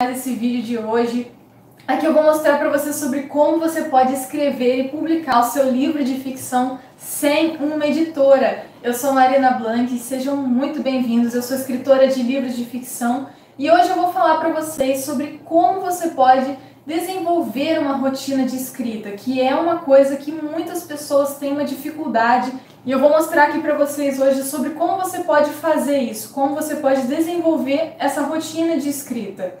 Esse vídeo de hoje, aqui eu vou mostrar para você sobre como você pode escrever e publicar o seu livro de ficção sem uma editora. Eu sou Marina Blanc e sejam muito bem-vindos. Eu sou escritora de livros de ficção e hoje eu vou falar para vocês sobre como você pode desenvolver uma rotina de escrita, que é uma coisa que muitas pessoas têm uma dificuldade. E eu vou mostrar aqui para vocês hoje sobre como você pode fazer isso, como você pode desenvolver essa rotina de escrita,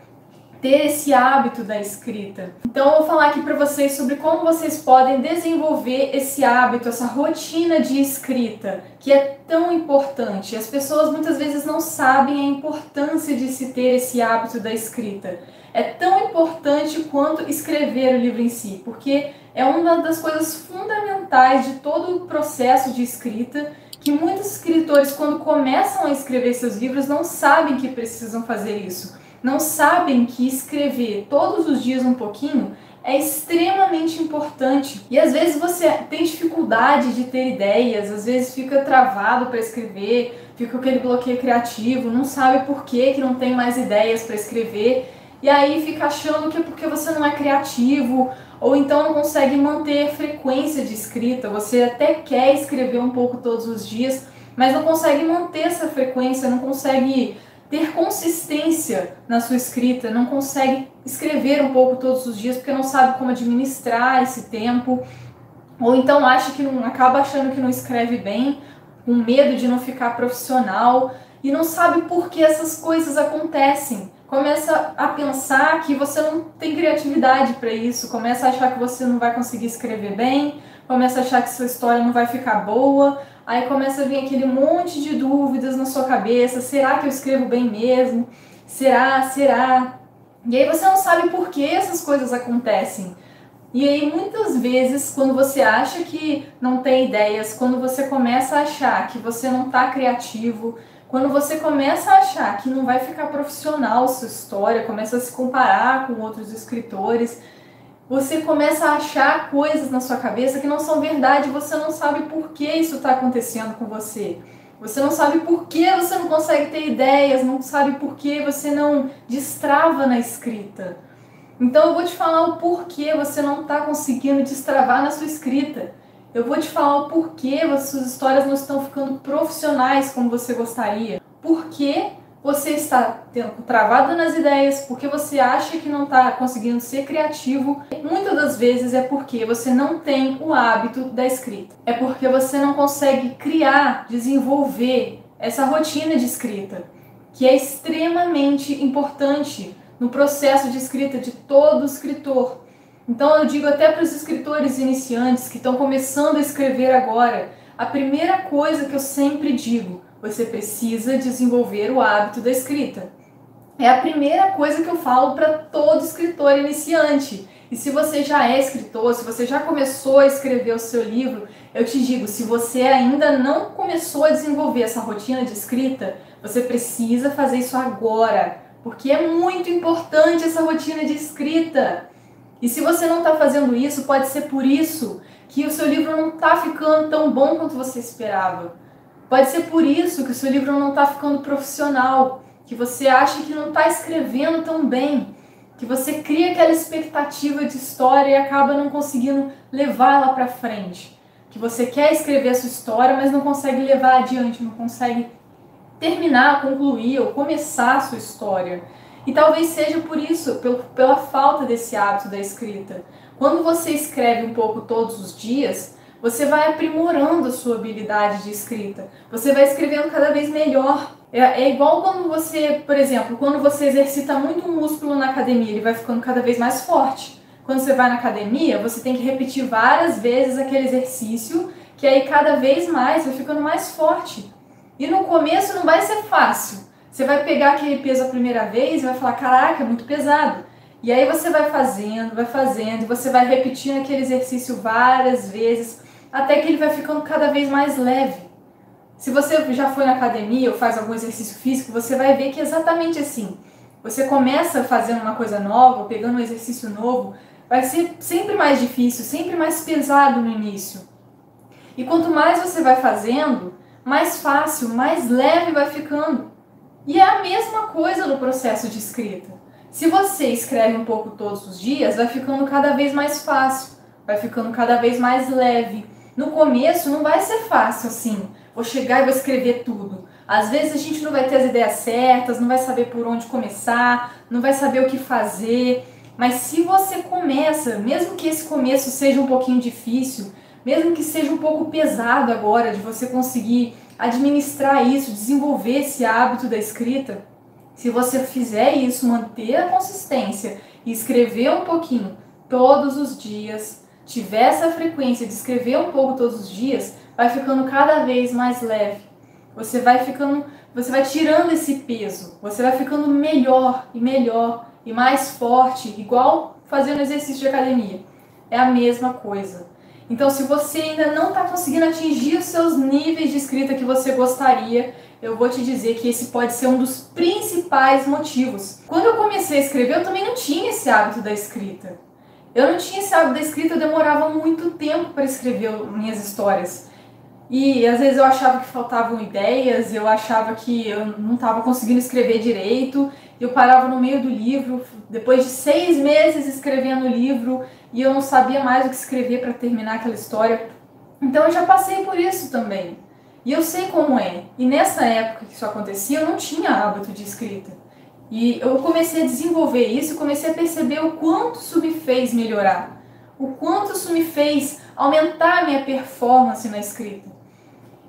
ter esse hábito da escrita. Então eu vou falar aqui para vocês sobre como vocês podem desenvolver esse hábito, essa rotina de escrita, que é tão importante. As pessoas muitas vezes não sabem a importância de se ter esse hábito da escrita. É tão importante quanto escrever o livro em si, porque é uma das coisas fundamentais de todo o processo de escrita, que muitos escritores, quando começam a escrever seus livros, não sabem que precisam fazer isso. Não sabem que escrever todos os dias um pouquinho é extremamente importante. E às vezes você tem dificuldade de ter ideias, às vezes fica travado para escrever, fica com aquele bloqueio criativo, não sabe por que não tem mais ideias para escrever, e aí fica achando que é porque você não é criativo, ou então não consegue manter a frequência de escrita. Você até quer escrever um pouco todos os dias, mas não consegue manter essa frequência, não consegue ter consistência na sua escrita, não consegue escrever um pouco todos os dias porque não sabe como administrar esse tempo, ou então acaba achando que não escreve bem, com medo de não ficar profissional, e não sabe por que essas coisas acontecem. Começa a pensar que você não tem criatividade para isso, começa a achar que você não vai conseguir escrever bem, começa a achar que sua história não vai ficar boa. Aí começa a vir aquele monte de dúvidas na sua cabeça. Será que eu escrevo bem mesmo? Será? E aí você não sabe por que essas coisas acontecem. E aí muitas vezes, quando você acha que não tem ideias, quando você começa a achar que você não está criativo, quando você começa a achar que não vai ficar profissional a sua história, começa a se comparar com outros escritores, você começa a achar coisas na sua cabeça que não são verdade, você não sabe por que isso está acontecendo com você. Você não sabe por que você não consegue ter ideias, não sabe por que você não destrava na escrita. Então eu vou te falar o porquê você não está conseguindo destravar na sua escrita. Eu vou te falar o porquê as suas histórias não estão ficando profissionais como você gostaria. Por que você está travado nas ideias, porque você acha que não está conseguindo ser criativo. Muitas das vezes é porque você não tem o hábito da escrita. É porque você não consegue criar, desenvolver essa rotina de escrita, que é extremamente importante no processo de escrita de todo escritor. Então eu digo até para os escritores iniciantes que estão começando a escrever agora, a primeira coisa que eu sempre digo: você precisa desenvolver o hábito da escrita. É a primeira coisa que eu falo para todo escritor iniciante. E se você já é escritor, se você já começou a escrever o seu livro, eu te digo, se você ainda não começou a desenvolver essa rotina de escrita, você precisa fazer isso agora, porque é muito importante essa rotina de escrita. E se você não está fazendo isso, pode ser por isso que o seu livro não está ficando tão bom quanto você esperava. Pode ser por isso que o seu livro não está ficando profissional, que você acha que não está escrevendo tão bem, que você cria aquela expectativa de história e acaba não conseguindo levá-la para frente, que você quer escrever a sua história, mas não consegue levar adiante, não consegue terminar, concluir ou começar a sua história. E talvez seja por isso, pela falta desse hábito da escrita. Quando você escreve um pouco todos os dias, você vai aprimorando a sua habilidade de escrita. Você vai escrevendo cada vez melhor. É igual quando você, por exemplo, quando você exercita muito um músculo na academia, ele vai ficando cada vez mais forte. Quando você vai na academia, você tem que repetir várias vezes aquele exercício, que aí cada vez mais vai ficando mais forte. E no começo não vai ser fácil. Você vai pegar aquele peso a primeira vez e vai falar: caraca, é muito pesado. E aí você vai fazendo, e você vai repetindo aquele exercício várias vezes, até que ele vai ficando cada vez mais leve. Se você já foi na academia ou faz algum exercício físico, você vai ver que é exatamente assim. Você começa fazendo uma coisa nova, pegando um exercício novo, vai ser sempre mais difícil, sempre mais pesado no início. E quanto mais você vai fazendo, mais fácil, mais leve vai ficando. E é a mesma coisa no processo de escrita. Se você escreve um pouco todos os dias, vai ficando cada vez mais fácil, vai ficando cada vez mais leve. No começo não vai ser fácil assim, vou chegar e vou escrever tudo. Às vezes a gente não vai ter as ideias certas, não vai saber por onde começar, não vai saber o que fazer. Mas se você começa, mesmo que esse começo seja um pouquinho difícil, mesmo que seja um pouco pesado agora de você conseguir administrar isso, desenvolver esse hábito da escrita, se você fizer isso, manter a consistência e escrever um pouquinho todos os dias, tiver essa frequência de escrever um pouco todos os dias, vai ficando cada vez mais leve. Você vai tirando esse peso, você vai ficando melhor e mais forte, igual fazendo exercício de academia. É a mesma coisa. Então, se você ainda não está conseguindo atingir os seus níveis de escrita que você gostaria, eu vou te dizer que esse pode ser um dos principais motivos. Quando eu comecei a escrever, eu também não tinha esse hábito da escrita. Eu não tinha esse hábito da escrita, eu demorava muito tempo para escrever minhas histórias. E às vezes eu achava que faltavam ideias, eu achava que eu não estava conseguindo escrever direito, eu parava no meio do livro, depois de 6 meses escrevendo o livro, e eu não sabia mais o que escrever para terminar aquela história. Então eu já passei por isso também. E eu sei como é. E nessa época que isso acontecia, eu não tinha hábito de escrita. E eu comecei a desenvolver isso, comecei a perceber o quanto isso me fez melhorar. O quanto isso me fez aumentar a minha performance na escrita.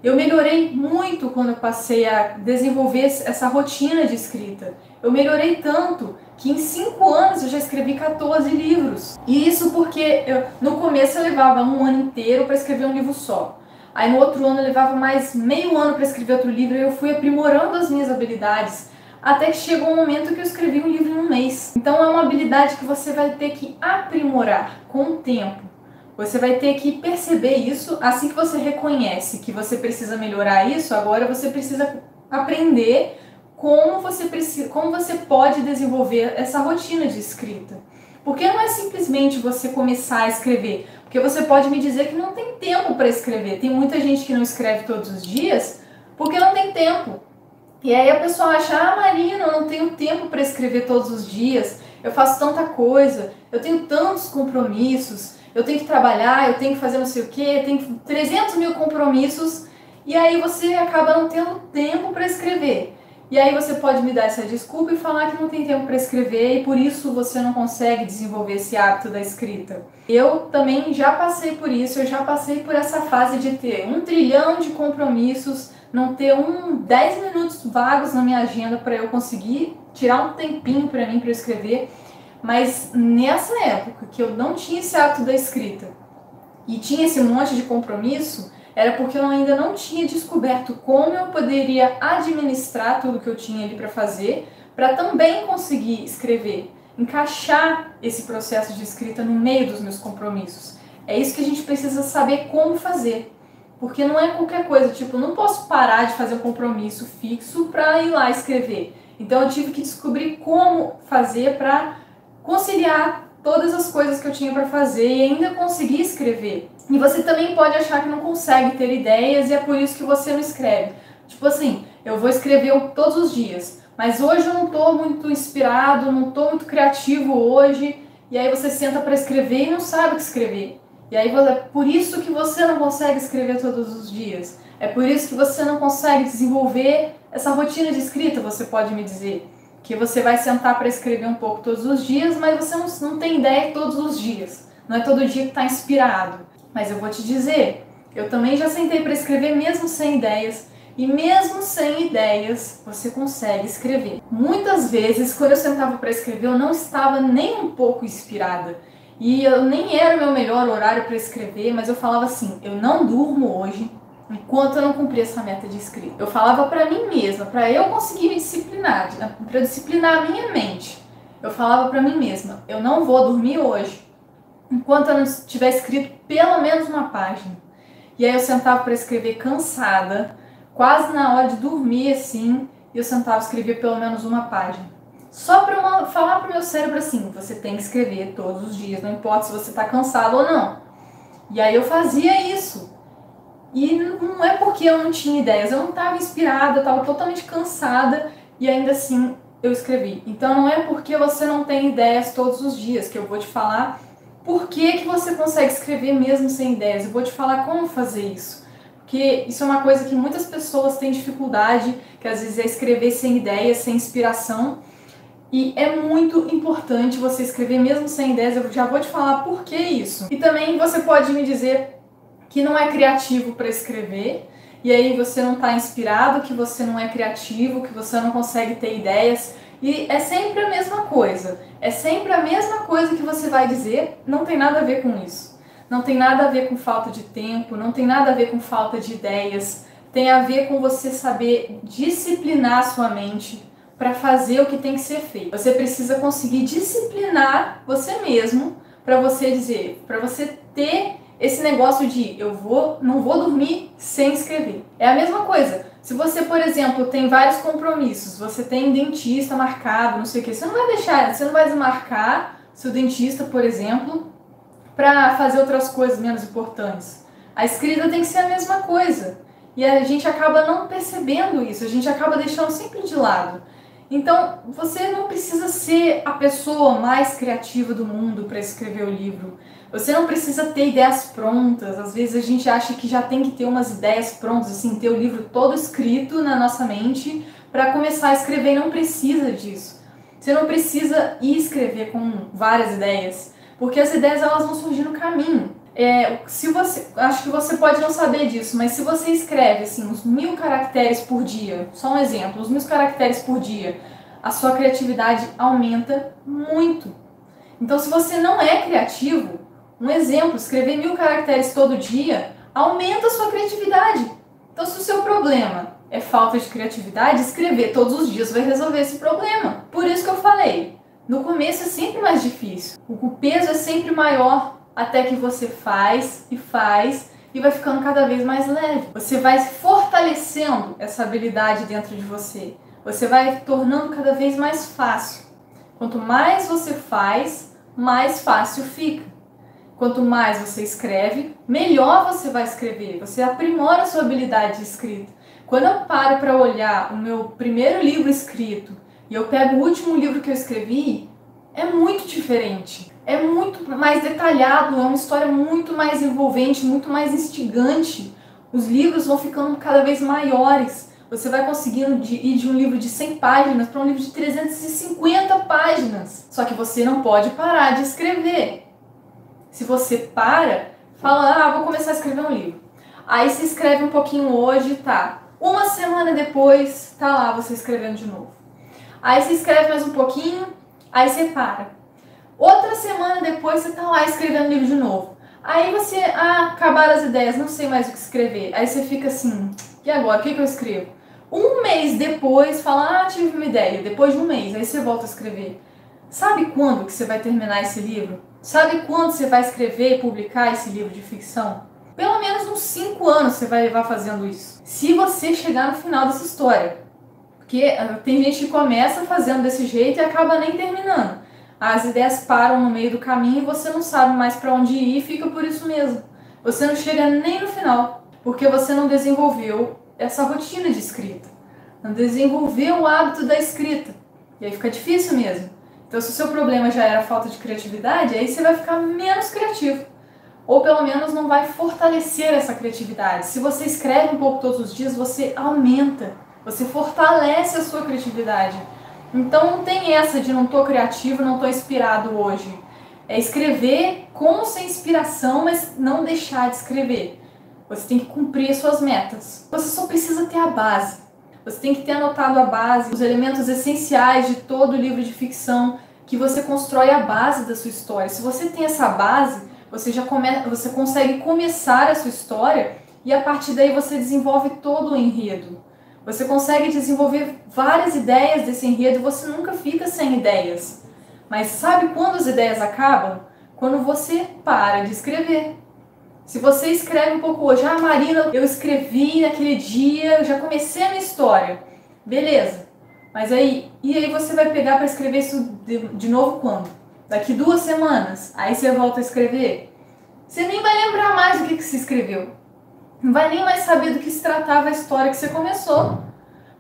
Eu melhorei muito quando eu passei a desenvolver essa rotina de escrita. Eu melhorei tanto que em 5 anos eu já escrevi 14 livros. E isso porque no começo eu levava um ano inteiro para escrever um livro só. Aí no outro ano eu levava mais meio ano para escrever outro livro e eu fui aprimorando as minhas habilidades até que chegou um momento que eu escrevi um livro em um mês. Então é uma habilidade que você vai ter que aprimorar com o tempo. Você vai ter que perceber isso, assim que você reconhece que você precisa melhorar isso, agora você precisa aprender como você pode desenvolver essa rotina de escrita. Porque não é simplesmente você começar a escrever, porque você pode me dizer que não tem tempo para escrever. Tem muita gente que não escreve todos os dias porque não tem tempo. E aí a pessoa acha, Marina, eu não tenho tempo para escrever todos os dias, eu faço tanta coisa, eu tenho tantos compromissos, eu tenho que trabalhar, eu tenho que fazer não sei o quê, tenho 300 mil compromissos, e aí você acaba não tendo tempo para escrever. E aí você pode me dar essa desculpa e falar que não tem tempo para escrever e por isso você não consegue desenvolver esse hábito da escrita. Eu também já passei por isso, eu já passei por essa fase de ter 1 trilhão de compromissos, não ter 10 minutos vagos na minha agenda para eu conseguir tirar um tempinho para mim para escrever. Mas nessa época que eu não tinha esse hábito da escrita e tinha esse monte de compromisso, era porque eu ainda não tinha descoberto como eu poderia administrar tudo que eu tinha ali para fazer, para também conseguir escrever, encaixar esse processo de escrita no meio dos meus compromissos. É isso que a gente precisa saber como fazer, porque não é qualquer coisa, tipo, eu não posso parar de fazer um compromisso fixo para ir lá escrever. Então eu tive que descobrir como fazer para conciliar todas as coisas que eu tinha para fazer e ainda conseguir escrever. E você também pode achar que não consegue ter ideias e é por isso que você não escreve. Tipo assim, eu vou escrever todos os dias, mas hoje eu não estou muito inspirado, não estou muito criativo hoje, e aí você senta para escrever e não sabe o que escrever. E aí é por isso que você não consegue escrever todos os dias. É por isso que você não consegue desenvolver essa rotina de escrita, você pode me dizer. Que você vai sentar para escrever um pouco todos os dias, mas você não tem ideia todos os dias. Não é todo dia que está inspirado. Mas eu vou te dizer, eu também já sentei para escrever mesmo sem ideias. E mesmo sem ideias, você consegue escrever. Muitas vezes, quando eu sentava para escrever, eu não estava nem um pouco inspirada. E eu nem era o meu melhor horário para escrever, mas eu falava assim, eu não durmo hoje enquanto eu não cumprir essa meta de escrita. Eu falava pra mim mesma, pra eu conseguir me disciplinar, pra disciplinar a minha mente. Eu falava pra mim mesma, eu não vou dormir hoje enquanto eu não tiver escrito pelo menos uma página. E aí eu sentava pra escrever cansada, quase na hora de dormir assim, e eu sentava e escrevia pelo menos uma página. Só pra eu falar pro meu cérebro assim, você tem que escrever todos os dias, não importa se você tá cansado ou não. E aí eu fazia isso. E não é porque eu não tinha ideias, eu não estava inspirada, eu estava totalmente cansada e ainda assim eu escrevi. Então não é porque você não tem ideias todos os dias que eu vou te falar por que você consegue escrever mesmo sem ideias. Eu vou te falar como fazer isso. Porque isso é uma coisa que muitas pessoas têm dificuldade, que às vezes é escrever sem ideias, sem inspiração. E é muito importante você escrever mesmo sem ideias. Eu já vou te falar por que isso. E também você pode me dizer que não é criativo para escrever, e aí você não está inspirado, que você não é criativo, que você não consegue ter ideias. E é sempre a mesma coisa. É sempre a mesma coisa que você vai dizer, não tem nada a ver com isso. Não tem nada a ver com falta de tempo, não tem nada a ver com falta de ideias. Tem a ver com você saber disciplinar a sua mente para fazer o que tem que ser feito. Você precisa conseguir disciplinar você mesmo para você dizer, para você ter esse negócio de não vou dormir sem escrever. É a mesma coisa. Se você, por exemplo, tem vários compromissos, você tem dentista marcado, não sei o que, você não vai desmarcar seu dentista, por exemplo, para fazer outras coisas menos importantes. A escrita tem que ser a mesma coisa. E a gente acaba não percebendo isso, a gente acaba deixando sempre de lado. Então, você não precisa ser a pessoa mais criativa do mundo para escrever o livro. Você não precisa ter ideias prontas. Às vezes a gente acha que já tem que ter umas ideias prontas, assim, ter o livro todo escrito na nossa mente para começar a escrever. Não precisa disso. Você não precisa ir escrever com várias ideias, porque as ideias elas vão surgir no caminho. Acho que você pode não saber disso, mas se você escreve assim, uns 1000 caracteres por dia, só um exemplo, uns 1000 caracteres por dia, a sua criatividade aumenta muito. Então, se você não é criativo, um exemplo, escrever 1000 caracteres todo dia, aumenta a sua criatividade. Então, se o seu problema é falta de criatividade, escrever todos os dias vai resolver esse problema. Por isso que eu falei, no começo é sempre mais difícil, o peso é sempre maior, até que você faz e vai ficando cada vez mais leve. Você vai fortalecendo essa habilidade dentro de você. Você vai tornando cada vez mais fácil. Quanto mais você faz, mais fácil fica. Quanto mais você escreve, melhor você vai escrever. Você aprimora a sua habilidade de escrita. Quando eu paro para olhar o meu primeiro livro escrito e eu pego o último livro que eu escrevi, é muito diferente. É muito mais detalhado, é uma história muito mais envolvente, muito mais instigante. Os livros vão ficando cada vez maiores. Você vai conseguindo ir de um livro de 100 páginas para um livro de 350 páginas. Só que você não pode parar de escrever. Se você fala, vou começar a escrever um livro. Aí você escreve um pouquinho hoje, tá. Uma semana depois, tá lá você escrevendo de novo. Aí você escreve mais um pouquinho, aí você para. Outra semana depois você tá lá escrevendo livro de novo. Aí você, acabaram as ideias, não sei mais o que escrever. Aí você fica assim, e agora? O que eu escrevo? Um mês depois, fala, tive uma ideia. Depois de um mês, aí você volta a escrever. Sabe quando que você vai terminar esse livro? Sabe quando você vai escrever e publicar esse livro de ficção? Pelo menos uns 5 anos você vai levar fazendo isso. Se você chegar no final dessa história. Porque tem gente que começa fazendo desse jeito e acaba nem terminando. As ideias param no meio do caminho e você não sabe mais para onde ir e fica por isso mesmo. Você não chega nem no final, porque você não desenvolveu essa rotina de escrita. Não desenvolveu o hábito da escrita. E aí fica difícil mesmo. Então, se o seu problema já era falta de criatividade, aí você vai ficar menos criativo. Ou pelo menos não vai fortalecer essa criatividade. Se você escreve um pouco todos os dias, você aumenta, você fortalece a sua criatividade. Então não tem essa de não tô criativo, não tô inspirado hoje. É escrever com sem inspiração, mas não deixar de escrever. Você tem que cumprir as suas metas. Você só precisa ter a base. Você tem que ter anotado a base, os elementos essenciais de todo livro de ficção, que você constrói a base da sua história. Se você tem essa base, você consegue começar a sua história e a partir daí você desenvolve todo o enredo. Você consegue desenvolver várias ideias desse enredo, você nunca fica sem ideias. Mas sabe quando as ideias acabam? Quando você para de escrever. Se você escreve um pouco hoje, Marina, eu escrevi naquele dia, eu já comecei a minha história. Beleza. Mas e aí você vai pegar para escrever isso de novo quando? Daqui 2 semanas. Aí você volta a escrever. Você nem vai lembrar mais do que se escreveu. Não vai nem mais saber do que se tratava a história que você começou.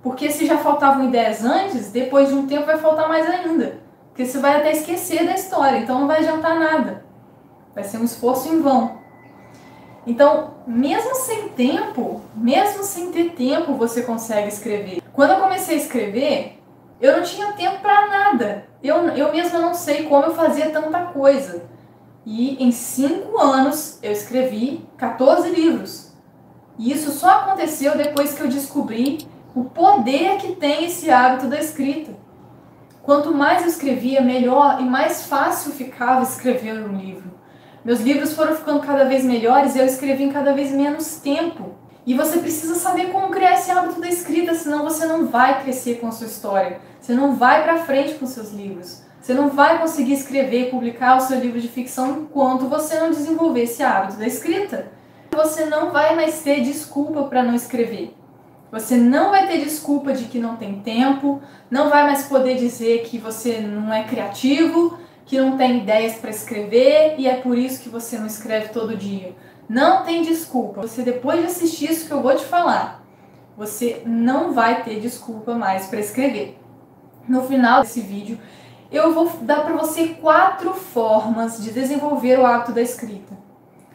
Porque se já faltavam ideias antes, depois de um tempo vai faltar mais ainda. Porque você vai até esquecer da história, então não vai adiantar nada. Vai ser um esforço em vão. Então, mesmo sem tempo, mesmo sem ter tempo, você consegue escrever. Quando eu comecei a escrever, eu não tinha tempo para nada. Eu mesma não sei como eu fazia tanta coisa. E em 5 anos eu escrevi 14 livros. E isso só aconteceu depois que eu descobri o poder que tem esse hábito da escrita. Quanto mais eu escrevia, melhor e mais fácil ficava escrever um livro. Meus livros foram ficando cada vez melhores e eu escrevi em cada vez menos tempo. E você precisa saber como criar esse hábito da escrita, senão você não vai crescer com a sua história. Você não vai para frente com seus livros. Você não vai conseguir escrever e publicar o seu livro de ficção enquanto você não desenvolver esse hábito da escrita. Você não vai mais ter desculpa para não escrever. Você não vai ter desculpa de que não tem tempo, não vai mais poder dizer que você não é criativo, que não tem ideias para escrever e é por isso que você não escreve todo dia. Não tem desculpa. Você, depois de assistir isso que eu vou te falar, você não vai ter desculpa mais para escrever. No final desse vídeo, eu vou dar para você 4 formas de desenvolver o hábito da escrita.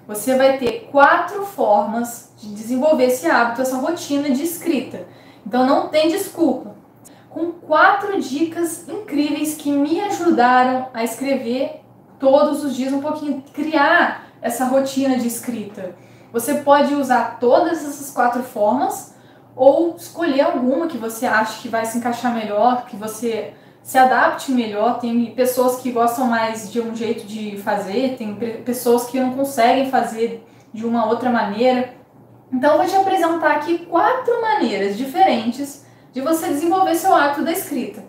Você vai ter 4 formas de desenvolver esse hábito, essa rotina de escrita. Então não tem desculpa. Com 4 dicas incríveis que me ajudaram a escrever todos os dias um pouquinho, criar essa rotina de escrita. Você pode usar todas essas 4 formas ou escolher alguma que você acha que vai se encaixar melhor, que você se adapte melhor. Tem pessoas que gostam mais de um jeito de fazer, tem pessoas que não conseguem fazer de uma outra maneira. Então eu vou te apresentar aqui 4 maneiras diferentes de você desenvolver seu hábito da escrita.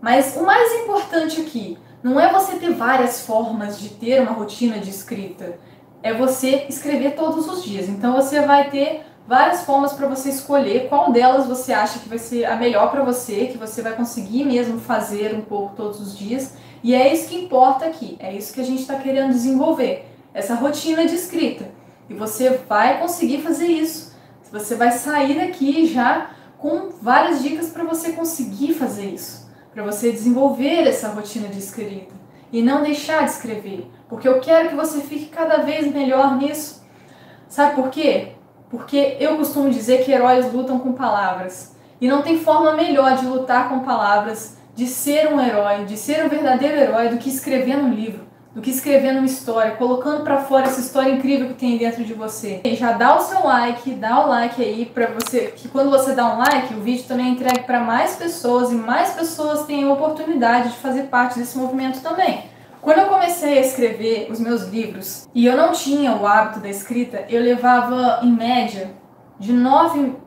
Mas o mais importante aqui não é você ter várias formas de ter uma rotina de escrita, é você escrever todos os dias. Então você vai ter várias formas para você escolher qual delas você acha que vai ser a melhor para você, que você vai conseguir mesmo fazer um pouco todos os dias. E é isso que importa aqui, é isso que a gente está querendo desenvolver, essa rotina de escrita. E você vai conseguir fazer isso. Você vai sair daqui já com várias dicas para você conseguir fazer isso, para você desenvolver essa rotina de escrita e não deixar de escrever, porque eu quero que você fique cada vez melhor nisso. Sabe por quê? Porque eu costumo dizer que heróis lutam com palavras, e não tem forma melhor de lutar com palavras, de ser um herói, de ser um verdadeiro herói, do que escrever um livro, do que escrever uma história, colocando para fora essa história incrível que tem dentro de você. E já dá o seu like, dá o like aí para você, que quando você dá um like, o vídeo também é entregue para mais pessoas e mais pessoas têm a oportunidade de fazer parte desse movimento também. Quando eu comecei a escrever os meus livros e eu não tinha o hábito da escrita, eu levava em média de 9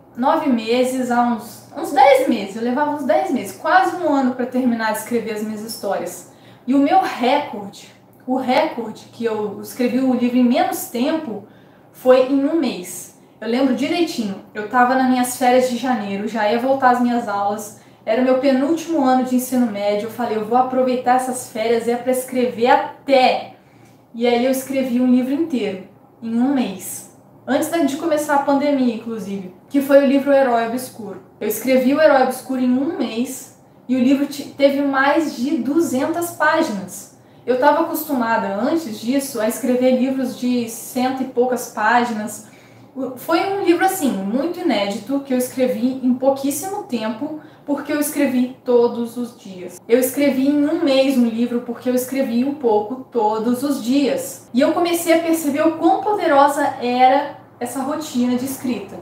meses a uns 10 meses, eu levava uns 10 meses, quase um ano para terminar de escrever as minhas histórias. E o meu recorde, que eu escrevi o livro em menos tempo, foi em um mês. Eu lembro direitinho, eu estava nas minhas férias de janeiro, já ia voltar às minhas aulas, era o meu penúltimo ano de ensino médio, eu falei, eu vou aproveitar essas férias para escrever até. E aí eu escrevi um livro inteiro, em um mês. Antes de começar a pandemia, inclusive, que foi o livro O Herói Obscuro. Eu escrevi O Herói Obscuro em um mês e o livro teve mais de 200 páginas. Eu estava acostumada, antes disso, a escrever livros de 100 e poucas páginas. Foi um livro, assim, muito inédito, que eu escrevi em pouquíssimo tempo, porque eu escrevi todos os dias. Eu escrevi em um mês um livro, porque eu escrevi um pouco todos os dias. E eu comecei a perceber o quão poderosa era essa rotina de escrita.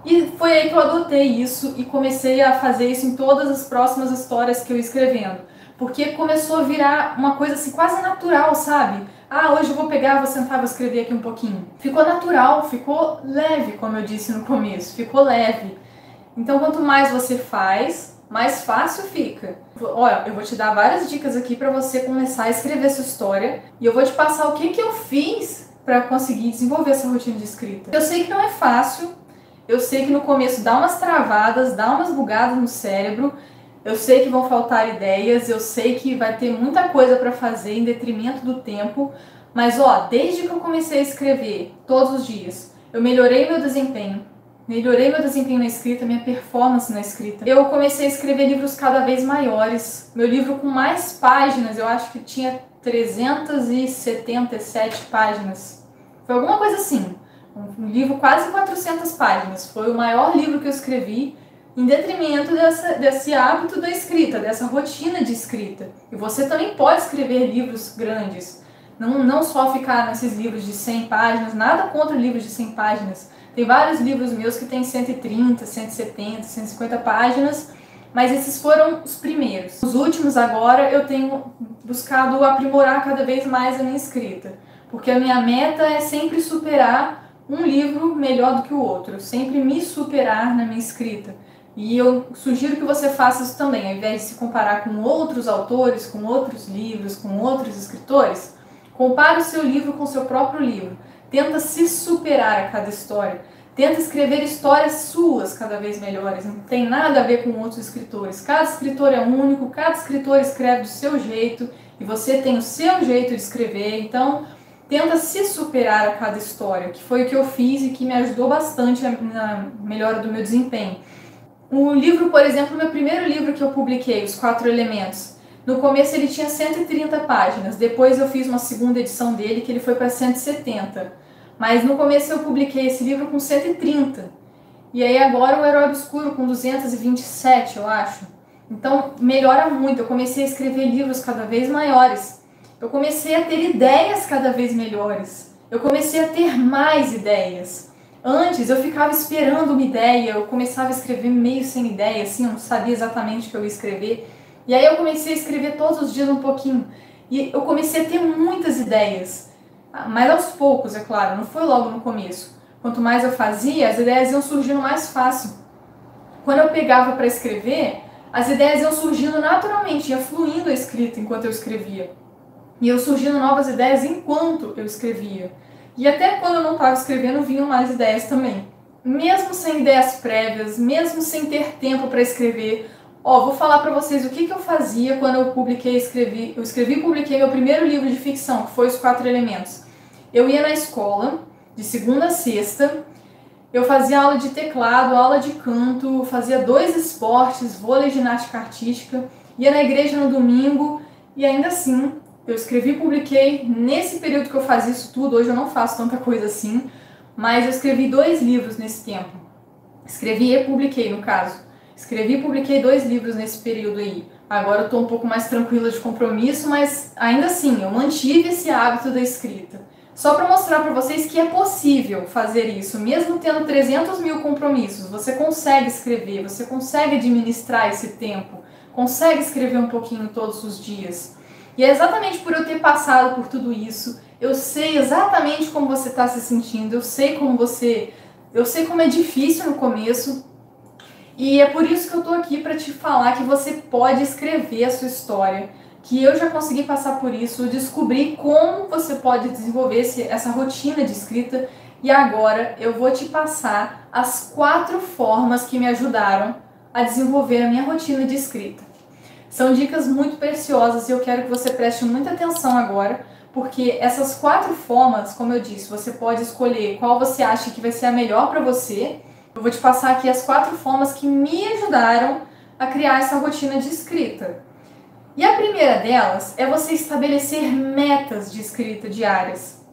E foi aí que eu adotei isso e comecei a fazer isso em todas as próximas histórias que eu ia escrevendo. Porque começou a virar uma coisa assim quase natural, sabe? Ah, hoje eu vou pegar, vou sentar, vou escrever aqui um pouquinho. Ficou natural, ficou leve, como eu disse no começo, ficou leve. Então quanto mais você faz, mais fácil fica. Olha, eu vou te dar várias dicas aqui para você começar a escrever sua história e eu vou te passar o que eu fiz para conseguir desenvolver essa rotina de escrita. Eu sei que não é fácil, eu sei que no começo dá umas travadas, dá umas bugadas no cérebro, eu sei que vão faltar ideias, eu sei que vai ter muita coisa para fazer em detrimento do tempo, mas ó, desde que eu comecei a escrever todos os dias, eu melhorei meu desempenho, melhorei meu desempenho na escrita, minha performance na escrita. Eu comecei a escrever livros cada vez maiores. Meu livro com mais páginas, eu acho que tinha 377 páginas. Foi alguma coisa assim. Um livro quase 400 páginas. Foi o maior livro que eu escrevi, em detrimento desse hábito da escrita, dessa rotina de escrita. E você também pode escrever livros grandes. Não só ficar nesses livros de 100 páginas, nada contra livros de 100 páginas. Tem vários livros meus que tem 130, 170, 150 páginas, mas esses foram os primeiros. Os últimos agora eu tenho buscado aprimorar cada vez mais a minha escrita, porque a minha meta é sempre superar um livro melhor do que o outro, sempre me superar na minha escrita. E eu sugiro que você faça isso também, ao invés de se comparar com outros autores, com outros livros, com outros escritores, compare o seu livro com o seu próprio livro. Tenta se superar a cada história. Tenta escrever histórias suas cada vez melhores. Não tem nada a ver com outros escritores. Cada escritor é único, cada escritor escreve do seu jeito e você tem o seu jeito de escrever. Então, tenta se superar a cada história, que foi o que eu fiz e que me ajudou bastante na melhora do meu desempenho. O livro, por exemplo, meu primeiro livro que eu publiquei, Os 4 Elementos, no começo ele tinha 130 páginas, depois eu fiz uma segunda edição dele que ele foi para 170. Mas no começo eu publiquei esse livro com 130. E aí agora o Herói Obscuro com 227, eu acho. Então melhora muito, eu comecei a escrever livros cada vez maiores. Eu comecei a ter ideias cada vez melhores. Eu comecei a ter mais ideias. Antes eu ficava esperando uma ideia, eu começava a escrever meio sem ideia, assim, eu não sabia exatamente o que eu ia escrever. E aí eu comecei a escrever todos os dias um pouquinho. E eu comecei a ter muitas ideias. Mas aos poucos, é claro, não foi logo no começo. Quanto mais eu fazia, as ideias iam surgindo mais fácil. Quando eu pegava para escrever, as ideias iam surgindo naturalmente, ia fluindo a escrita enquanto eu escrevia. E eu surgindo novas ideias enquanto eu escrevia. E até quando eu não estava escrevendo, vinham mais ideias também. Mesmo sem ideias prévias, mesmo sem ter tempo para escrever. Vou falar para vocês o que eu fazia quando eu escrevi e publiquei meu primeiro livro de ficção, que foi Os 4 Elementos. Eu ia na escola, de segunda a sexta, eu fazia aula de teclado, aula de canto, fazia 2 esportes, vôlei e ginástica artística, ia na igreja no domingo e ainda assim eu escrevi e publiquei nesse período que eu fazia isso tudo. Hoje eu não faço tanta coisa assim, mas eu escrevi 2 livros nesse tempo. Escrevi e publiquei, no caso. Escrevi e publiquei 2 livros nesse período aí. Agora eu estou um pouco mais tranquila de compromisso, mas ainda assim eu mantive esse hábito da escrita. Só para mostrar para vocês que é possível fazer isso, mesmo tendo 300 mil compromissos. Você consegue escrever, você consegue administrar esse tempo, consegue escrever um pouquinho todos os dias. E é exatamente por eu ter passado por tudo isso, eu sei exatamente como você está se sentindo, eu sei como é difícil no começo. E é por isso que eu tô aqui para te falar que você pode escrever a sua história, que eu já consegui passar por isso, descobri como você pode desenvolver essa rotina de escrita e agora eu vou te passar as 4 formas que me ajudaram a desenvolver a minha rotina de escrita. São dicas muito preciosas e eu quero que você preste muita atenção agora, porque essas 4 formas, como eu disse, você pode escolher qual você acha que vai ser a melhor para você. Eu vou te passar aqui as 4 formas que me ajudaram a criar essa rotina de escrita. E a primeira delas é você estabelecer metas de escrita diárias.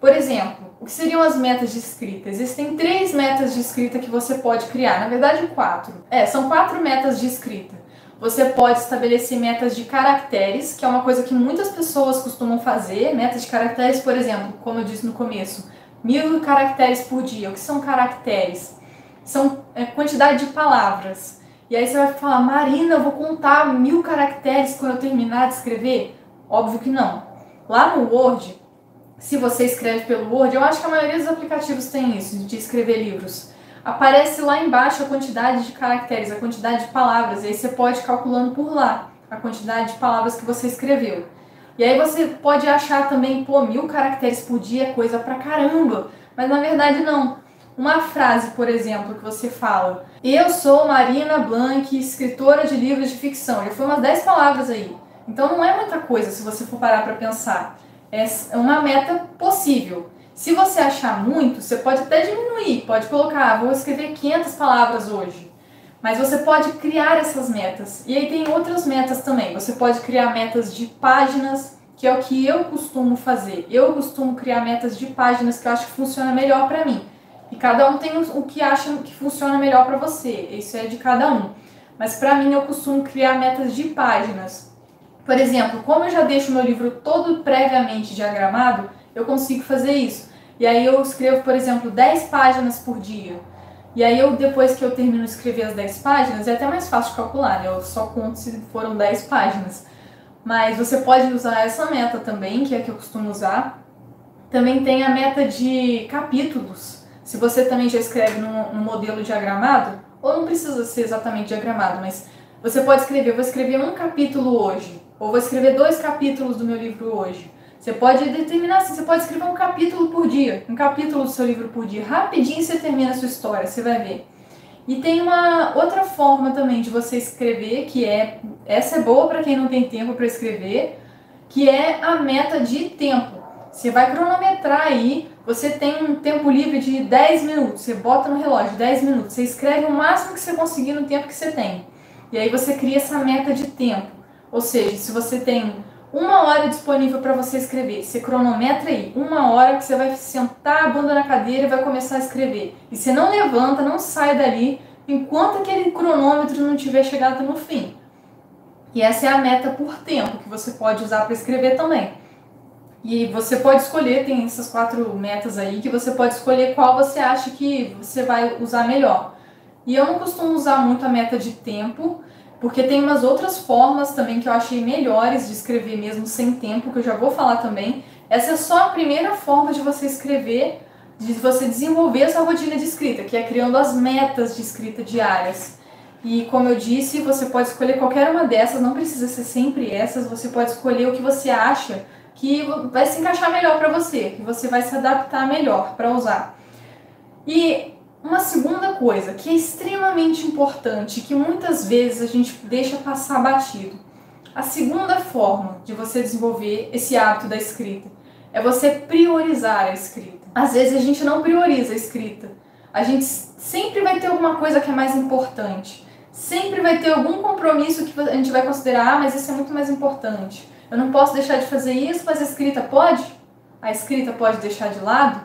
Por exemplo, o que seriam as metas de escrita? Existem 3 metas de escrita que você pode criar, na verdade 4. São 4 metas de escrita. Você pode estabelecer metas de caracteres, que é uma coisa que muitas pessoas costumam fazer. Metas de caracteres, por exemplo, como eu disse no começo, 1000 caracteres por dia. O que são caracteres? São quantidade de palavras. E aí você vai falar, Marina, eu vou contar 1000 caracteres quando eu terminar de escrever? Óbvio que não. Lá no Word, se você escreve pelo Word, eu acho que a maioria dos aplicativos tem isso, de escrever livros. Aparece lá embaixo a quantidade de caracteres, a quantidade de palavras, e aí você pode ir calculando por lá a quantidade de palavras que você escreveu. E aí você pode achar também, 1000 caracteres por dia é coisa pra caramba, mas na verdade não. Uma frase, por exemplo, que você fala, eu sou Marina Blanc, escritora de livros de ficção, já foi umas 10 palavras aí. Então não é muita coisa se você for parar pra pensar. É uma meta possível. Se você achar muito, você pode até diminuir, pode colocar, vou escrever 500 palavras hoje. Mas você pode criar essas metas. E aí tem outras metas também. Você pode criar metas de páginas, que é o que eu costumo fazer. Eu costumo criar metas de páginas que eu acho que funciona melhor para mim. E cada um tem o que acha que funciona melhor para você. Isso é de cada um. Mas para mim eu costumo criar metas de páginas. Por exemplo, como eu já deixo meu livro todo previamente diagramado, eu consigo fazer isso. E aí eu escrevo, por exemplo, 10 páginas por dia. E aí depois que eu termino de escrever as 10 páginas, é até mais fácil de calcular, né? Eu só conto se foram 10 páginas. Mas você pode usar essa meta também, que é a que eu costumo usar. Também tem a meta de capítulos. Se você também já escreve no modelo diagramado, ou não precisa ser exatamente diagramado, mas você pode escrever, vou escrever um capítulo hoje, ou vou escrever 2 capítulos do meu livro hoje. Você pode determinar assim, você pode escrever um capítulo por dia, um capítulo do seu livro por dia. Rapidinho você termina a sua história, você vai ver. E tem uma outra forma também de você escrever, essa é boa para quem não tem tempo para escrever, que é a meta de tempo. Você vai cronometrar aí, você tem um tempo livre de 10 minutos, você bota no relógio 10 minutos, você escreve o máximo que você conseguir no tempo que você tem. E aí você cria essa meta de tempo. Ou seja, se você tem 1 hora disponível para você escrever, você cronometra aí, 1 hora que você vai sentar a bunda na cadeira e vai começar a escrever. E você não levanta, não sai dali, enquanto aquele cronômetro não tiver chegado no fim. E essa é a meta por tempo, que você pode usar para escrever também. E você pode escolher, tem essas 4 metas aí, que você pode escolher qual você acha que você vai usar melhor. E eu não costumo usar muito a meta de tempo, porque tem umas outras formas também que eu achei melhores de escrever mesmo sem tempo, que eu já vou falar também. Essa é só a primeira forma de você escrever, de você desenvolver essa rotina de escrita, que é criando as metas de escrita diárias. E como eu disse, você pode escolher qualquer uma dessas, não precisa ser sempre essas, você pode escolher o que você acha que vai se encaixar melhor para você, que você vai se adaptar melhor para usar. E uma segunda coisa que é extremamente importante, que muitas vezes a gente deixa passar batido. A segunda forma de você desenvolver esse hábito da escrita é você priorizar a escrita. Às vezes a gente não prioriza a escrita. A gente sempre vai ter alguma coisa que é mais importante. Sempre vai ter algum compromisso que a gente vai considerar, mas isso é muito mais importante. Eu não posso deixar de fazer isso, mas a escrita pode? A escrita pode deixar de lado?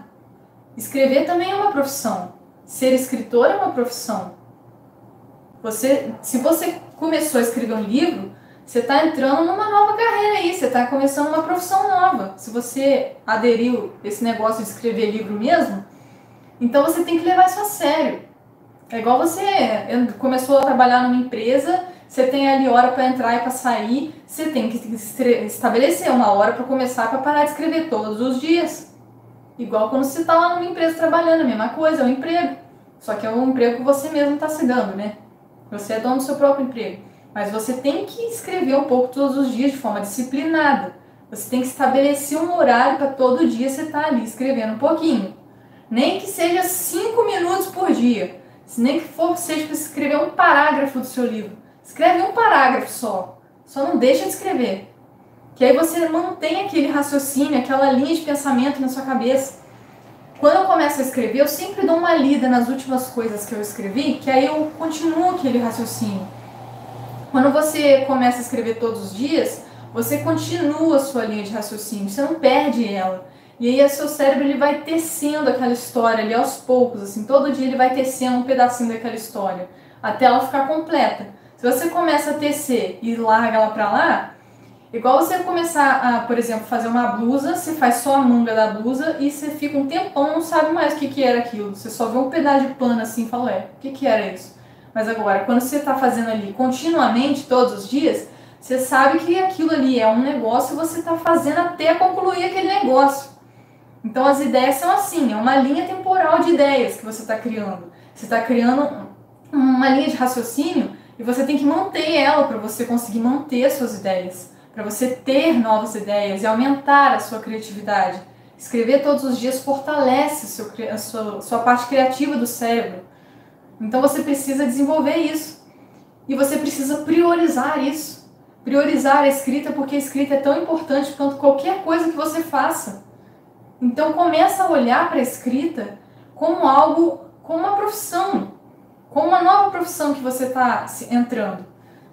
Escrever também é uma profissão. Ser escritor é uma profissão. Se você começou a escrever um livro, você está entrando numa nova carreira aí, você está começando uma profissão nova. Se você aderiu a esse negócio de escrever livro mesmo, então você tem que levar isso a sério. É igual você começou a trabalhar numa empresa, você tem ali hora para entrar e para sair, você tem que estabelecer uma hora para começar, para parar de escrever todos os dias. Igual quando você está lá numa empresa trabalhando, a mesma coisa, é um emprego. Só que é um emprego que você mesmo está se dando, né? Você é dono do seu próprio emprego. Mas você tem que escrever um pouco todos os dias de forma disciplinada. Você tem que estabelecer um horário para todo dia você estar ali escrevendo um pouquinho. Nem que seja 5 minutos por dia. Nem que seja para escrever um parágrafo do seu livro. Escreve um parágrafo só. Só não deixa de escrever. Que aí você mantém aquele raciocínio, aquela linha de pensamento na sua cabeça. Quando eu começo a escrever, eu sempre dou uma lida nas últimas coisas que eu escrevi, que aí eu continuo aquele raciocínio. Quando você começa a escrever todos os dias, você continua a sua linha de raciocínio, você não perde ela. E aí o seu cérebro ele vai tecendo aquela história ali aos poucos, assim, todo dia ele vai tecendo um pedacinho daquela história, até ela ficar completa. Se você começa a tecer e larga ela pra lá, igual você começar a, por exemplo, fazer uma blusa, você faz só a manga da blusa e você fica um tempão, não sabe mais o que era aquilo. Você só vê um pedaço de pano assim e fala, ué, o que era isso? Mas agora, quando você está fazendo ali continuamente, todos os dias, você sabe que aquilo ali é um negócio e você está fazendo até concluir aquele negócio. Então as ideias são assim, é uma linha temporal de ideias que você está criando. Você está criando uma linha de raciocínio e você tem que manter ela para você conseguir manter as suas ideias, para você ter novas ideias e aumentar a sua criatividade. Escrever todos os dias fortalece a sua parte criativa do cérebro. Então você precisa desenvolver isso. E você precisa priorizar isso. Priorizar a escrita, porque a escrita é tão importante quanto qualquer coisa que você faça. Então começa a olhar para a escrita como algo, como uma profissão, como uma nova profissão que você está entrando.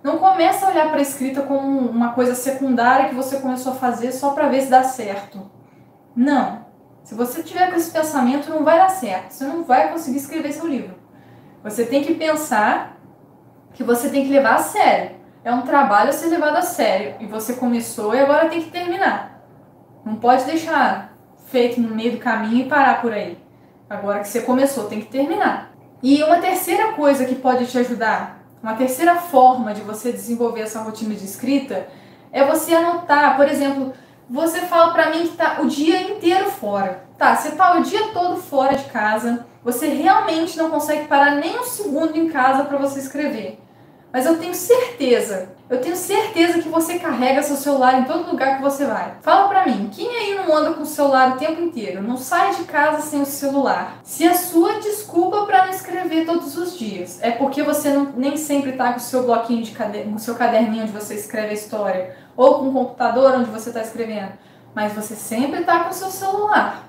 Não começa a olhar para a escrita como uma coisa secundária que você começou a fazer só para ver se dá certo. Não. Se você tiver com esse pensamento, não vai dar certo. Você não vai conseguir escrever seu livro. Você tem que pensar que você tem que levar a sério. É um trabalho a ser levado a sério. E você começou e agora tem que terminar. Não pode deixar feito no meio do caminho e parar por aí. Agora que você começou, tem que terminar. E uma terceira coisa que pode te ajudar, uma terceira forma de você desenvolver essa rotina de escrita, é você anotar. Por exemplo, você fala pra mim que tá o dia inteiro fora. Tá, você tá o dia todo fora de casa, você realmente não consegue parar nem um segundo em casa para você escrever. Mas eu tenho certeza que você carrega seu celular em todo lugar que você vai. Fala pra mim, quem aí não anda com o celular o tempo inteiro? Não sai de casa sem o celular? Se a sua desculpa para não escrever todos os dias é porque você nem sempre tá com o seu bloquinho de caderno, com o seu caderninho onde você escreve a história, ou com o computador onde você está escrevendo, mas você sempre tá com o seu celular.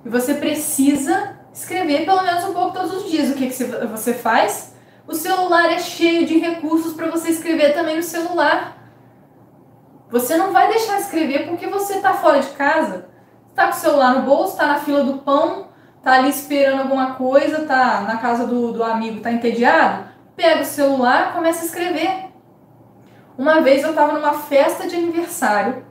E você precisa escrever pelo menos um pouco todos os dias. O que você faz? O celular é cheio de recursos para você escrever também no celular. Você não vai deixar de escrever porque você está fora de casa. Está com o celular no bolso, está na fila do pão, está ali esperando alguma coisa, está na casa do amigo, está entediado. Pega o celular e começa a escrever. Uma vez eu estava numa festa de aniversário,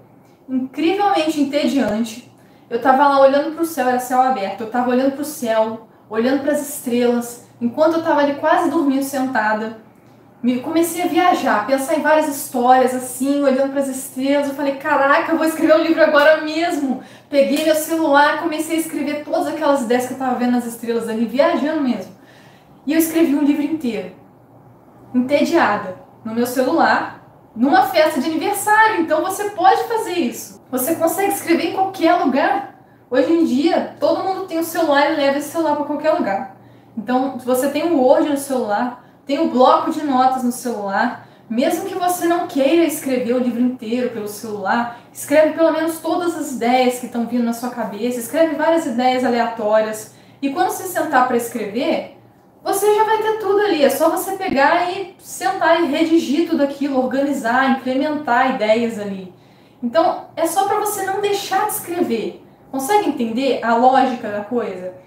incrivelmente entediante. Eu estava lá olhando para o céu, era céu aberto. Eu estava olhando para o céu, olhando para as estrelas. Enquanto eu estava ali quase dormindo sentada, comecei a viajar, pensar em várias histórias, assim, olhando para as estrelas. Eu falei, caraca, eu vou escrever um livro agora mesmo. Peguei meu celular, comecei a escrever todas aquelas ideias que eu estava vendo nas estrelas ali, viajando mesmo. E eu escrevi um livro inteiro, entediada, no meu celular, numa festa de aniversário. Então você pode fazer isso. Você consegue escrever em qualquer lugar. Hoje em dia, todo mundo tem um celular e leva esse celular para qualquer lugar. Então, se você tem o Word no celular, tem o bloco de notas no celular, mesmo que você não queira escrever o livro inteiro pelo celular, escreve pelo menos todas as ideias que estão vindo na sua cabeça, escreve várias ideias aleatórias, e quando você sentar para escrever, você já vai ter tudo ali. É só você pegar e sentar e redigir tudo aquilo, organizar, implementar ideias ali. Então, é só para você não deixar de escrever. Consegue entender a lógica da coisa?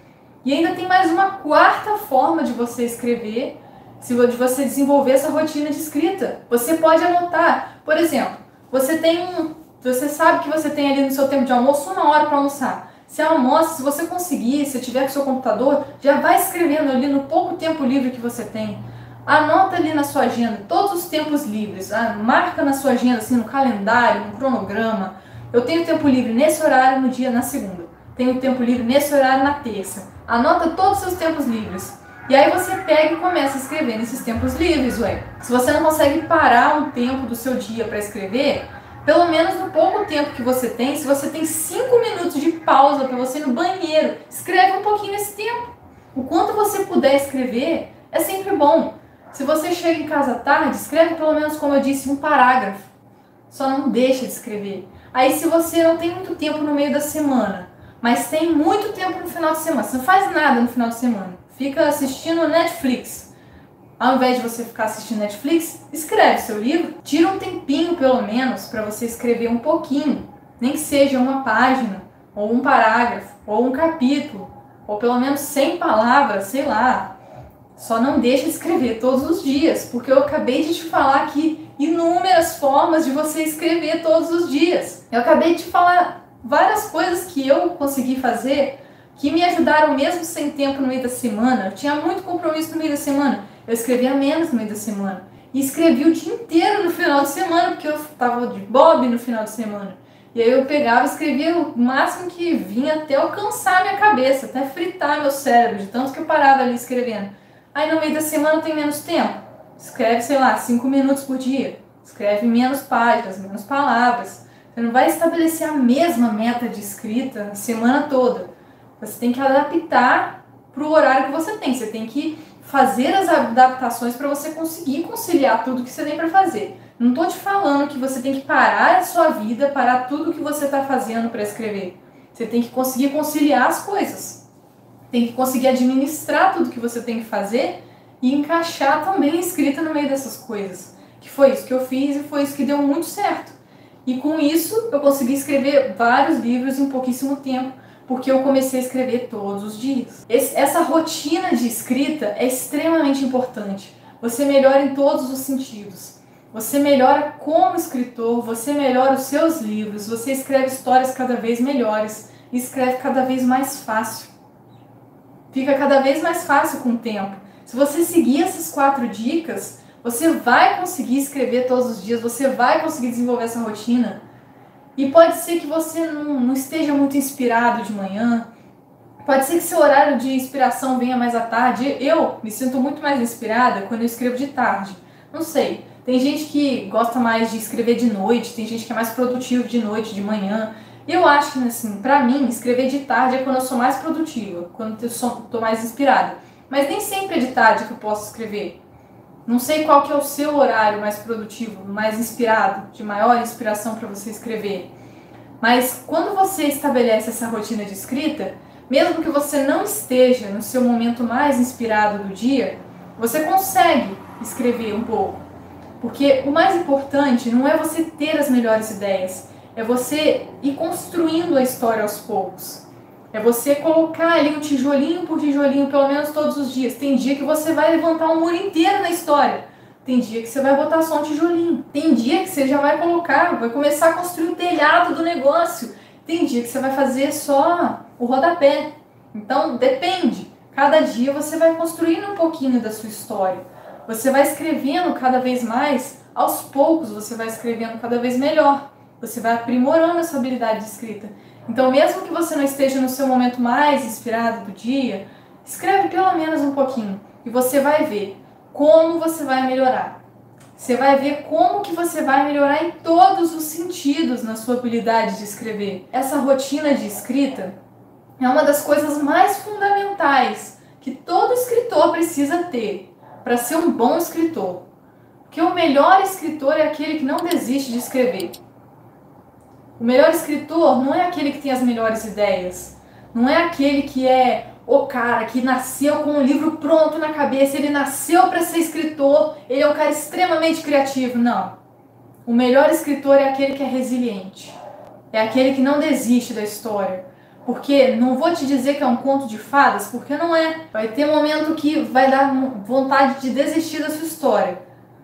E ainda tem mais uma quarta forma de você escrever, de você desenvolver essa rotina de escrita. Você pode anotar, por exemplo, você sabe que você tem ali no seu tempo de almoço 1 hora para almoçar. Você almoça, se você conseguir, se tiver com o seu computador, já vai escrevendo ali no pouco tempo livre que você tem. Anota ali na sua agenda todos os tempos livres, marca na sua agenda, assim, no calendário, no cronograma. Eu tenho tempo livre nesse horário no dia, na segunda. Tenho tempo livre nesse horário na terça. Anota todos os seus tempos livres. E aí você pega e começa a escrever nesses tempos livres, Se você não consegue parar um tempo do seu dia para escrever, pelo menos no pouco tempo que você tem, se você tem 5 minutos de pausa para você ir no banheiro, escreve um pouquinho nesse tempo. O quanto você puder escrever é sempre bom. Se você chega em casa tarde, escreve pelo menos, como eu disse, um parágrafo. Só não deixa de escrever. Aí se você não tem muito tempo no meio da semana, mas tem muito tempo no final de semana, você não faz nada no final de semana, fica assistindo Netflix. Ao invés de você ficar assistindo Netflix, escreve seu livro, tira um tempinho pelo menos para você escrever um pouquinho, nem que seja uma página, ou um parágrafo, ou um capítulo, ou pelo menos 100 palavras, sei lá. Só não deixa de escrever todos os dias, porque eu acabei de te falar aqui inúmeras formas de você escrever todos os dias. Eu acabei de te falar várias coisas que eu consegui fazer que me ajudaram mesmo sem tempo no meio da semana. Eu tinha muito compromisso no meio da semana. Eu escrevia menos no meio da semana. E escrevi o dia inteiro no final de semana, porque eu estava de bob no final de semana. E aí eu pegava e escrevia o máximo que vinha até alcançar a minha cabeça, até fritar meu cérebro, de tanto que eu parava ali escrevendo. Aí no meio da semana tem menos tempo. Escreve, sei lá, 5 minutos por dia. Escreve menos páginas, menos palavras. Você não vai estabelecer a mesma meta de escrita a semana toda. Você tem que adaptar para o horário que você tem. Você tem que fazer as adaptações para você conseguir conciliar tudo que você tem para fazer. Não estou te falando que você tem que parar a sua vida, parar tudo que você está fazendo para escrever. Você tem que conseguir conciliar as coisas. Tem que conseguir administrar tudo que você tem que fazer e encaixar também a escrita no meio dessas coisas. Que foi isso que eu fiz e foi isso que deu muito certo. E com isso eu consegui escrever vários livros em pouquíssimo tempo, porque eu comecei a escrever todos os dias. Essa rotina de escrita é extremamente importante. Você melhora em todos os sentidos. Você melhora como escritor, você melhora os seus livros, você escreve histórias cada vez melhores e escreve cada vez mais fácil. Fica cada vez mais fácil com o tempo. Se você seguir essas 4 dicas, você vai conseguir escrever todos os dias, você vai conseguir desenvolver essa rotina. E pode ser que você não esteja muito inspirado de manhã, pode ser que seu horário de inspiração venha mais à tarde. Eu me sinto muito mais inspirada quando eu escrevo de tarde. Não sei, tem gente que gosta mais de escrever de noite, tem gente que é mais produtivo de noite, de manhã. Eu acho que, assim, pra mim, escrever de tarde é quando eu sou mais produtiva, quando eu tô mais inspirada. Mas nem sempre é de tarde que eu posso escrever. Não sei qual que é o seu horário mais produtivo, mais inspirado, de maior inspiração para você escrever. Mas quando você estabelece essa rotina de escrita, mesmo que você não esteja no seu momento mais inspirado do dia, você consegue escrever um pouco. Porque o mais importante não é você ter as melhores ideias, é você ir construindo a história aos poucos. É você colocar ali um tijolinho por tijolinho, pelo menos todos os dias. Tem dia que você vai levantar um muro inteiro na história. Tem dia que você vai botar só um tijolinho. Tem dia que você já vai começar a construir o telhado do negócio. Tem dia que você vai fazer só o rodapé. Então, depende. Cada dia você vai construindo um pouquinho da sua história. Você vai escrevendo cada vez mais, aos poucos você vai escrevendo cada vez melhor. Você vai aprimorando a sua habilidade de escrita. Então, mesmo que você não esteja no seu momento mais inspirado do dia, escreve pelo menos um pouquinho e você vai ver como você vai melhorar. Você vai ver como que você vai melhorar em todos os sentidos na sua habilidade de escrever. Essa rotina de escrita é uma das coisas mais fundamentais que todo escritor precisa ter para ser um bom escritor. Porque o melhor escritor é aquele que não desiste de escrever. O melhor escritor não é aquele que tem as melhores ideias, não é aquele que é o cara que nasceu com um livro pronto na cabeça, ele nasceu para ser escritor, ele é um cara extremamente criativo. Não. O melhor escritor é aquele que é resiliente, é aquele que não desiste da história. Porque não vou te dizer que é um conto de fadas, porque não é. Vai ter momento que vai dar vontade de desistir da sua história.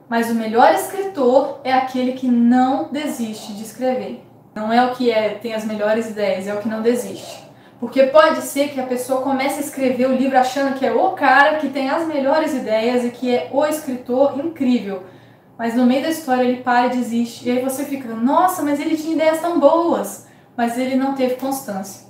Mas o melhor escritor é aquele que não desiste de escrever. Não é o que tem as melhores ideias, é o que não desiste. Porque pode ser que a pessoa comece a escrever o livro achando que é o cara que tem as melhores ideias e que é o escritor incrível. Mas no meio da história ele para e desiste. E aí você fica, nossa, mas ele tinha ideias tão boas. Mas ele não teve constância.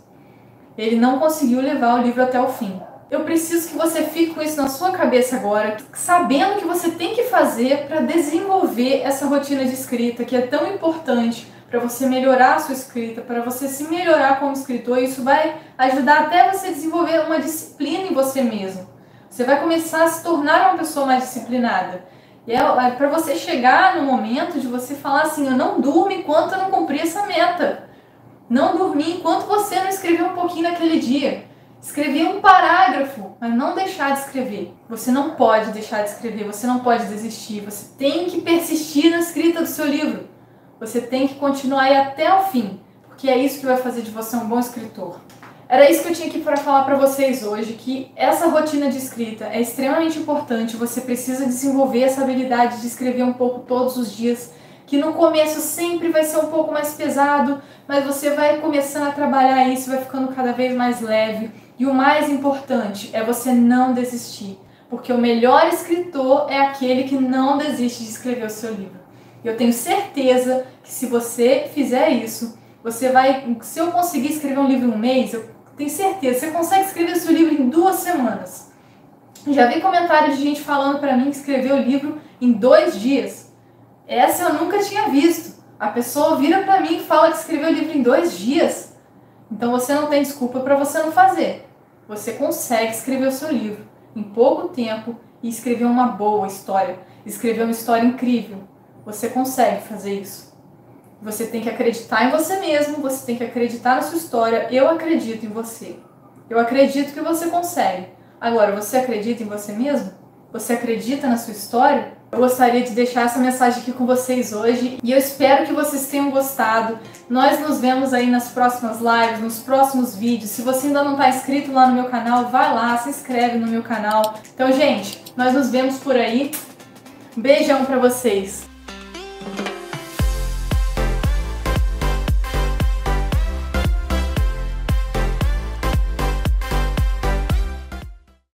Ele não conseguiu levar o livro até o fim. Eu preciso que você fique com isso na sua cabeça agora, sabendo o que você tem que fazer para desenvolver essa rotina de escrita que é tão importante para você melhorar a sua escrita, para você se melhorar como escritor. E isso vai ajudar até você desenvolver uma disciplina em você mesmo. Você vai começar a se tornar uma pessoa mais disciplinada. E é para você chegar no momento de você falar assim, eu não durmo enquanto eu não cumprir essa meta. Não dormir enquanto você não escreveu um pouquinho naquele dia. Escrever um parágrafo, mas não deixar de escrever. Você não pode deixar de escrever, você não pode desistir. Você tem que persistir na escrita do seu livro. Você tem que continuar aí até o fim, porque é isso que vai fazer de você um bom escritor. Era isso que eu tinha aqui para falar para vocês hoje, que essa rotina de escrita é extremamente importante. Você precisa desenvolver essa habilidade de escrever um pouco todos os dias, que no começo sempre vai ser um pouco mais pesado, mas você vai começando a trabalhar isso, vai ficando cada vez mais leve. E o mais importante é você não desistir, porque o melhor escritor é aquele que não desiste de escrever o seu livro. Eu tenho certeza que se você fizer isso, você vai... Se eu conseguir escrever um livro em um mês, eu tenho certeza, você consegue escrever o seu livro em 2 semanas. Já vi comentários de gente falando para mim que escreveu o livro em 2 dias. Essa eu nunca tinha visto. A pessoa vira para mim e fala que escreveu o livro em 2 dias. Então você não tem desculpa para você não fazer. Você consegue escrever o seu livro em pouco tempo e escrever uma boa história. Escrever uma história incrível. Você consegue fazer isso. Você tem que acreditar em você mesmo, você tem que acreditar na sua história. Eu acredito em você. Eu acredito que você consegue. Agora, você acredita em você mesmo? Você acredita na sua história? Eu gostaria de deixar essa mensagem aqui com vocês hoje e eu espero que vocês tenham gostado. Nós nos vemos aí nas próximas lives, nos próximos vídeos. Se você ainda não está inscrito lá no meu canal, vai lá, se inscreve no meu canal. Então, gente, nós nos vemos por aí. Beijão pra vocês!